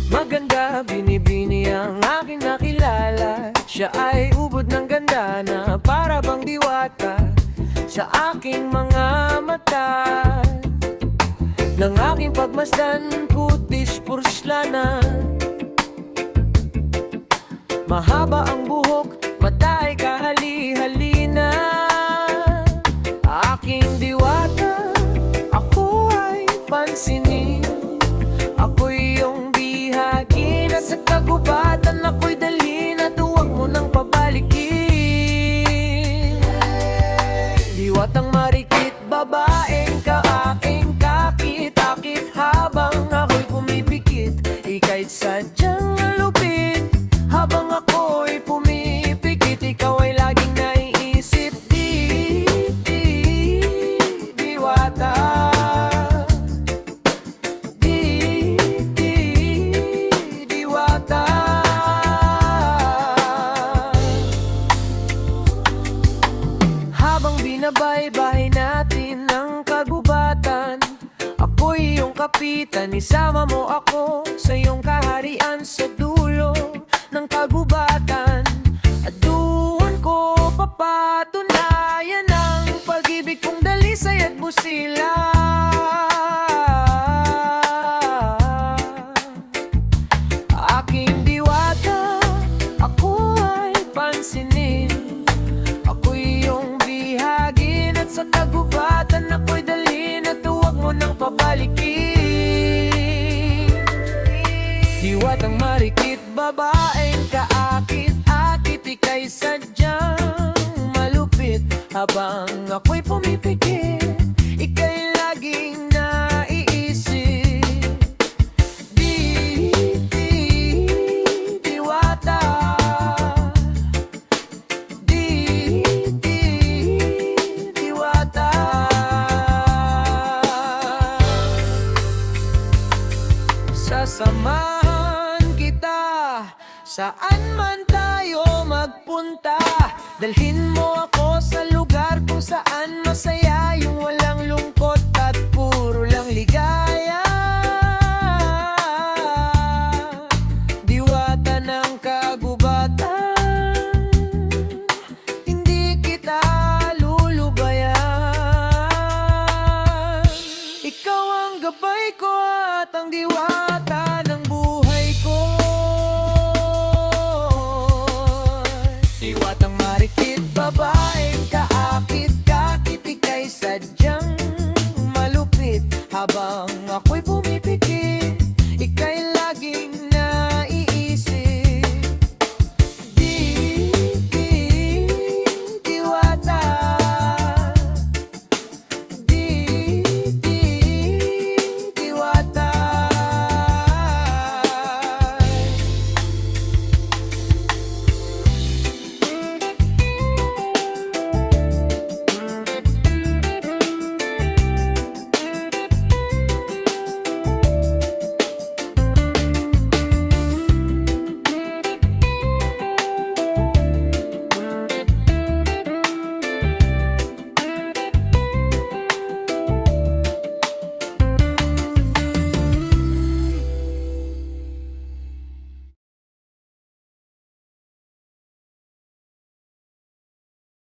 Maganda, binibini ang aking nakilala. Siya ay ubod ng ganda na para bang diwata sa aking mga mata. Nang aking pagmasdan, kutis purslanan. Mahaba ang buhok, mata ay kahali-halina. Aking diwata, ako ay pansinin. Ako'y iyong bihagin at sa kagubatan ako'y dalhin at huwag mo nang pabalikin. Diwatang marikit, babaeng ka-aking kakit-akit habang ako'y pumipikit. Ika'y sadyang malupit habang ako'y pumipikit. Ikaw ay laging naiisip, diwata. Diwata. Habang binabaybay natin ang kagubatan, ako'y iyong kapitan, isama mo ako sa iyong kaharian sa dulo ng kagubatan. At doon ko papatunayan ang pag-ibig kong dalisay at busila. Aking diwata, ako ay pansinin. Ako'y iyong bihagin at sa kagubatan ako'y dalhin at huwag mo nang pabalikin. Diwatang marikit, babaeng kaakit-akit, ika'y sadyang malupit habang ako'y pumipikit. Ika'y laging naiisip, diwata. Diwata. Sasamahan kita saan man tayo magpunta. Dalhin mo ako sa lugar kung saan masaya yung walang lungkot.